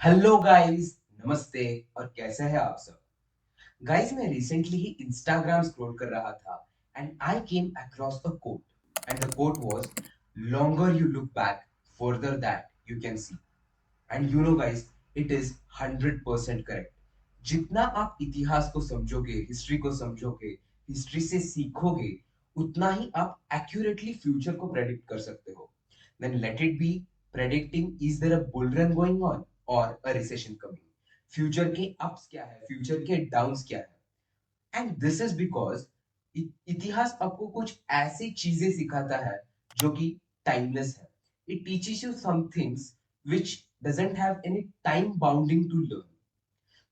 Hello guys, नमस्ते। और कैसे हैं आप सब? गाइस, मैं रिसेंटली ही इंस्टाग्राम स्क्रॉल कर रहा था and I came across a quote and the quote was longer you look back further that you can see. And you know guys, it is 100% correct. जितना आप इतिहास को समझोगे, हिस्ट्री को समझोगे, हिस्ट्री से सीखोगे, उतना ही आप एक्यूरेटली फ्यूचर को प्रेडिक्ट कर सकते हो। Then let it be predicting, is there a bull run going on और अ रिसेशन कमिंग। फ्यूचर के अप्स क्या है, फ्यूचर के डाउन्स क्या है। एंड दिस इज बिकॉज इतिहास आपको कुछ ऐसी चीजें सिखाता है जो कि टाइमलेस है। It teaches you some things which doesn't have any time bounding to learn.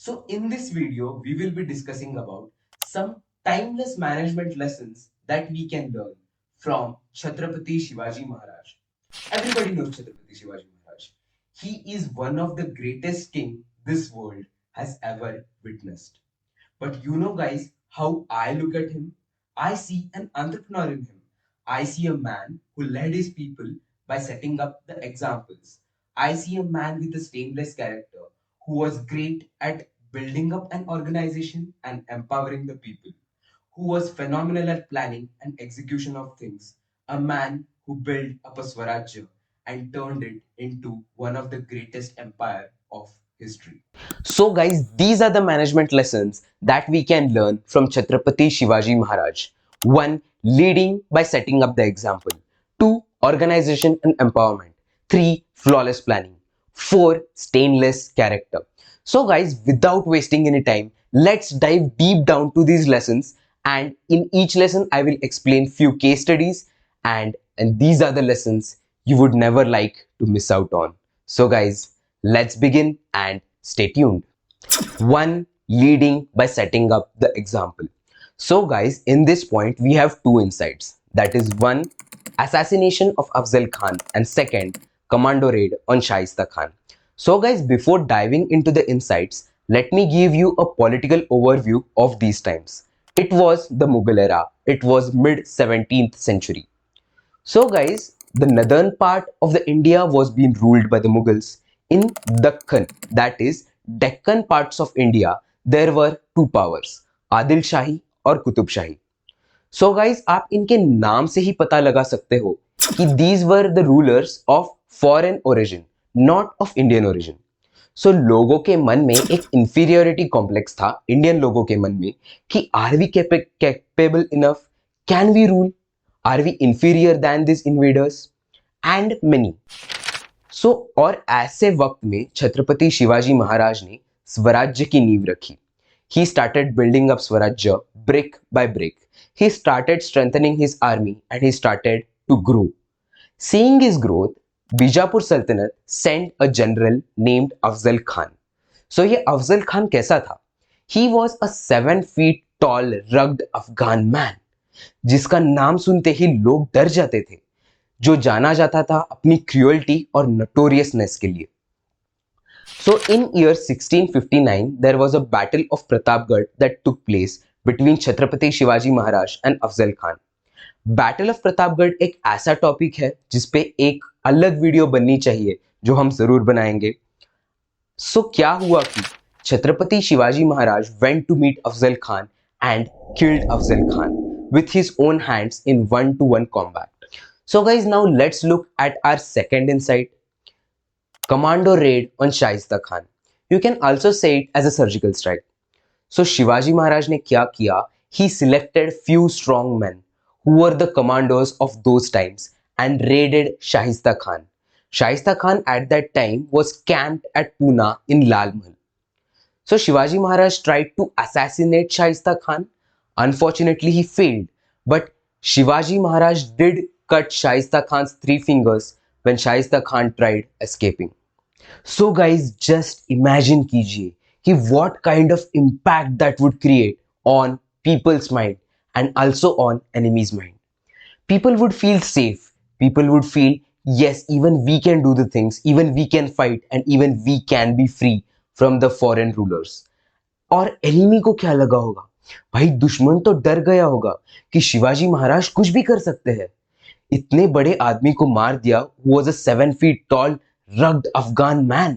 So in this video, we will be discussing about some timeless management lessons that we can learn from Chatrapati Shivaji Maharaj. Everybody knows Chatrapati Shivaji Maharaj. He is one of the greatest king this world has ever witnessed. But you know, guys, how I look at him? I see an entrepreneur in him. I see a man who led his people by setting up the examples. I see a man with a stainless character who was great at building up an organization and empowering the people, who was phenomenal at planning and execution of things, a man who built up a Swarajya and turned it into one of the greatest empire of history. So guys, these are the management lessons that we can learn from Chhatrapati Shivaji Maharaj. 1. Leading by setting up the example. 2. Organization and empowerment. 3. Flawless planning. 4. Stainless character. So guys, without wasting any time, let's dive deep down to these lessons, and in each lesson I will explain few case studies, and these are the lessons you would never like to miss out on. So guys, let's begin and stay tuned. 1. Leading by setting up the example. So guys, in this point we have two insights. That is 1. Assassination of Afzal Khan, and 2nd. Commando raid on Shaista Khan. So guys, before diving into the insights, let me give you a political overview of these times. It was the Mughal era. It was mid 17th century. So guys, the northern part of the India was being ruled by the Mughals. In Dakhan, that is Deccan parts of India, there were two powers, Adil Shahi और कुतुब शाही. So guys, आप इनके नाम से ही पता लगा सकते हो कि these were the rulers of foreign origin, not of Indian origin. So लोगों के मन में एक inferiority complex था, इंडियन लोगों के मन में, कि are we capable enough? Can we rule? Are we inferior than these invaders? And many. So और ऐसे वक्त में छत्रपति शिवाजी महाराज ने स्वराज्य की नींव रखी. He started building up Swarajya brick by brick. He started strengthening his army and he started to grow. Seeing his growth, Bijapur Sultanate sent a general named Afzal Khan. So ये अफजल खान कैसा था? He was a 7 feet tall rugged Afghan man, जिसका नाम सुनते ही लोग डर जाते थे, जो जाना जाता था अपनी क्रूअल्टी और नटोरियसनेस के लिए. So in year 1659, there was a battle of Pratapgarh that took place between Chhatrapati Shivaji Maharaj and Afzal Khan. Battle of Pratapgarh एक ऐसा टॉपिक है जिसपे एक अलग वीडियो बननी चाहिए, जो हम जरूर बनाएंगे. सो क्या हुआ कि Chhatrapati Shivaji Maharaj went to meet Afzal Khan and killed Afzal Khan with his own hands in one-to-one combat. So guys, now let's look at our second insight. Commando raid on Shaista Khan. You can also say it as a surgical strike. So Shivaji Maharaj ने क्या किया? He selected few strong men who were the commandos of those times and raided Shaista Khan. Shaista Khan at that time was camped at Pune in Lal Mahal. So Shivaji Maharaj tried to assassinate Shaista Khan. Unfortunately, he failed. But Shivaji Maharaj did cut Shaista Khan's 3 fingers when Shaista Khan tried escaping. So guys, just imagine कीजिए कि what kind of impact that would create on people's mind and also on enemies' mind. People would feel safe. People would feel, yes, even we can do the things, even we can fight, and even we can be free from the foreign rulers. और enemy को क्या लगा होगा? भाई दुश्मन तो डर गया होगा कि शिवाजी महाराज कुछ भी कर सकते हैं. इतने बड़े आदमी को मार दिया, who was a 7 feet tall rugged Afghan man.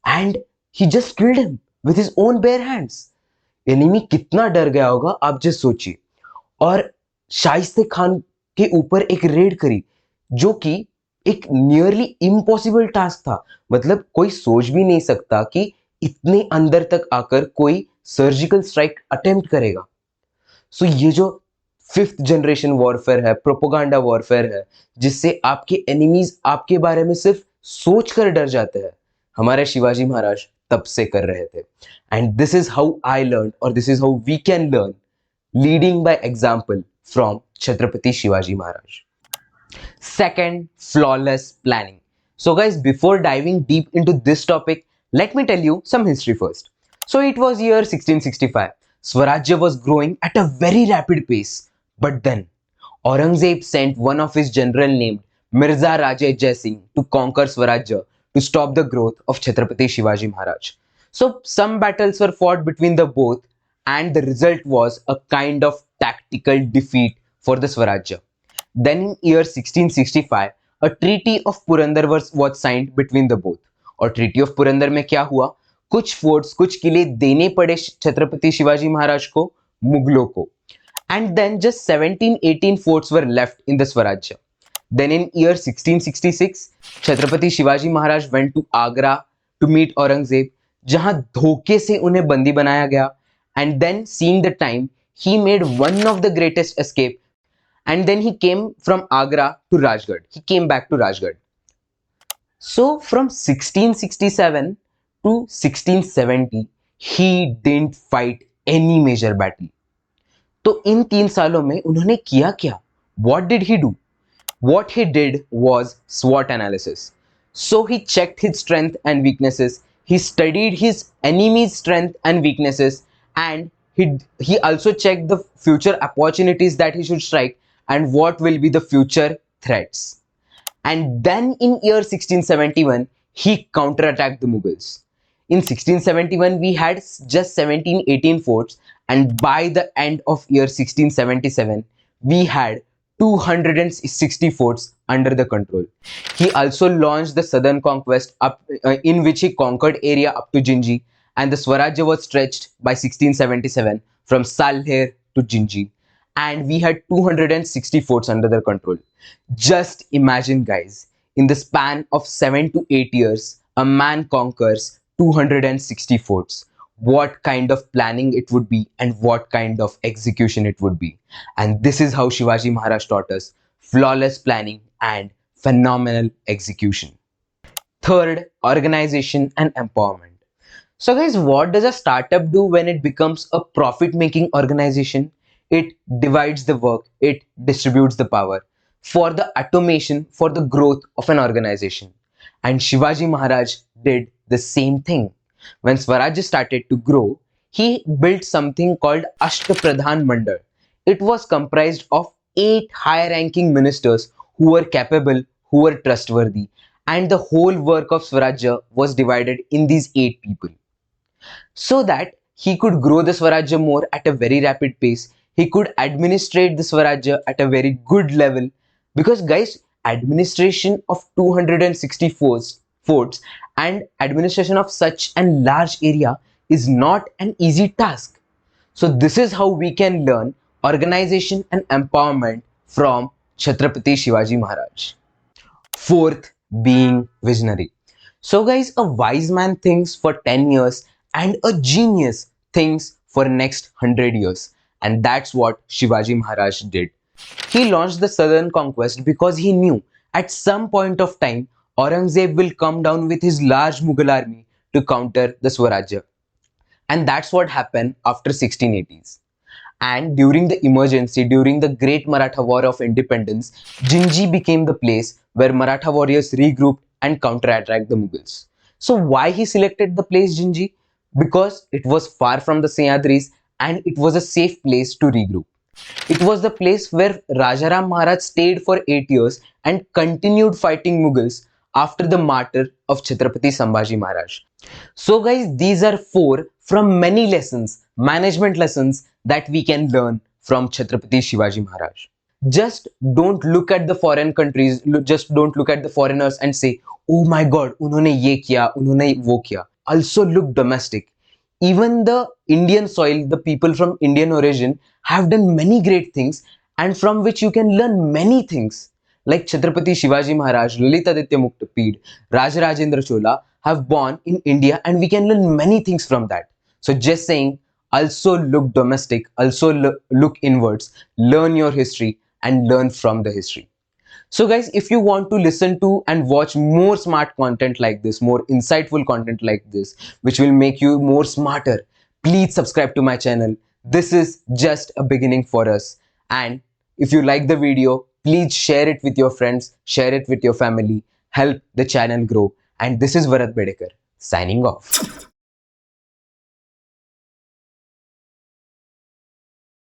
and he just killed him with his own bare hands. Enemy कितना डर गया होगा आप जस्ट सोचिए। और शाइस्ते खान के ऊपर एक रेड करी जो कि एक नियरली इम्पॉसिबल टास्क था। मतलब कोई सोच भी नहीं सकता कि इतने अंदर तक आकर कोई सर्जिकल स्ट्राइक अटेम्प्ट करेगा। सो ये जो फिफ्थ जनरेशन वॉरफेयर है, प्रोपोगंडा वॉरफेयर है, जिससे आपके एनिमीज आपके बारे में सिर्फ सोच कर डर जाते हैं, हमारे शिवाजी महाराज तब से कर रहे थे। And this is how I learn, और this is how we can learn, leading by example from Chhatrapati Shivaji Maharaj. Second, flawless planning. So guys, before diving deep into this topic, let me tell you some history first. So it was year 1665. Swarajya was growing at a very rapid pace. But then, Aurangzeb sent one of his general named Mirza Raja Jai Singh to conquer Swarajya to stop the growth of Chatrapati Shivaji Maharaj. So some battles were fought between the both, and the result was a kind of tactical defeat for the Swarajya. Then in year 1665, a treaty of Purandar was signed between the both. और treaty of Purandar में क्या हुआ? कुछ forts, कुछ किले देने पड़े छत्रपति शिवाजी महाराज को, मुगलों को. And then just 17-18 forts were left in the Swarajya. Then in year 1666, Chhatrapati Shivaji Maharaj went to Agra to meet Aurangzeb, जहां धोखे से उन्हें बंदी बनाया गया. And then seeing the time, he made one of the greatest escape. And then he came from Agra to Rajgarh. He came back to Rajgarh. So from 1667 to 1670, he didn't fight any major battle. तो इन 3 सालों में उन्होंने किया क्या? What did he do? What he did was SWOT analysis. So he checked his strength and weaknesses. He studied his enemy's strength and weaknesses, and he also checked the future opportunities that he should strike and what will be the future threats. And then in year 1671, he counterattacked the Mughals. In 1671, we had just 17-18 forts, and by the end of year 1677, we had 260 forts under the control. He also launched the southern conquest in which he conquered area up to Jinji, and the Swarajya was stretched by 1677 from Salher to Jinji, and we had 260 forts under their control. Just imagine, guys, in the span of 7 to 8 years, a man conquers 260 forts. What kind of planning it would be, and what kind of execution it would be. And this is how Shivaji Maharaj taught us flawless planning and phenomenal execution. Third, organization and empowerment. So guys, what does a startup do when it becomes a profit-making organization? It divides the work, it distributes the power for the automation, for the growth of an organization. And Shivaji Maharaj did the same thing. When Swarajya started to grow, he built something called Ashtapradhan Mandal. It was comprised of 8 high-ranking ministers who were capable, who were trustworthy, and the whole work of Swarajya was divided in these 8 people. So that he could grow the Swarajya more at a very rapid pace. He could administrate the Swarajya at a very good level. Because guys, administration of 260 forts and administration of such a large area is not an easy task. So this is how we can learn organization and empowerment from Chhatrapati Shivaji Maharaj. Fourth, being visionary. So guys, a wise man thinks for 10 years and a genius thinks for next 100 years. And that's what Shivaji Maharaj did. He launched the southern conquest because he knew at some point of time Aurangzeb will come down with his large Mughal army to counter the Swarajya. And that's what happened after 1680s. And during the emergency, during the Great Maratha War of Independence, Jinji became the place where Maratha warriors regrouped and counterattacked the Mughals. So why he selected the place Jinji? Because it was far from the Sahyadris and it was a safe place to regroup. It was the place where Rajaram Maharaj stayed for 8 years and continued fighting Mughals after the martyr of Chhatrapati Sambhaji Maharaj. So guys, these are 4 from many lessons, management lessons that we can learn from Chhatrapati Shivaji Maharaj. Just don't look at the foreign countries, just don't look at the foreigners and say, oh my god, unhone ye kiya, unhone wo kiya. also look domestic. Even the Indian soil, the people from Indian origin have done many great things, and from which you can learn many things. Like Chatrapati Shivaji Maharaj, Lalitaditya Muktapid, Rajarajendra Chola have born in India, and we can learn many things from that. So just saying, also look domestic, also look inwards, learn your history and learn from the history. So guys, if you want to listen to and watch more smart content like this, more insightful content like this, which will make you more smarter, please subscribe to my channel. This is just a beginning for us. And if you like the video, please share it with your friends, share it with your family, help the channel grow. And this is Varat Bedekar signing off.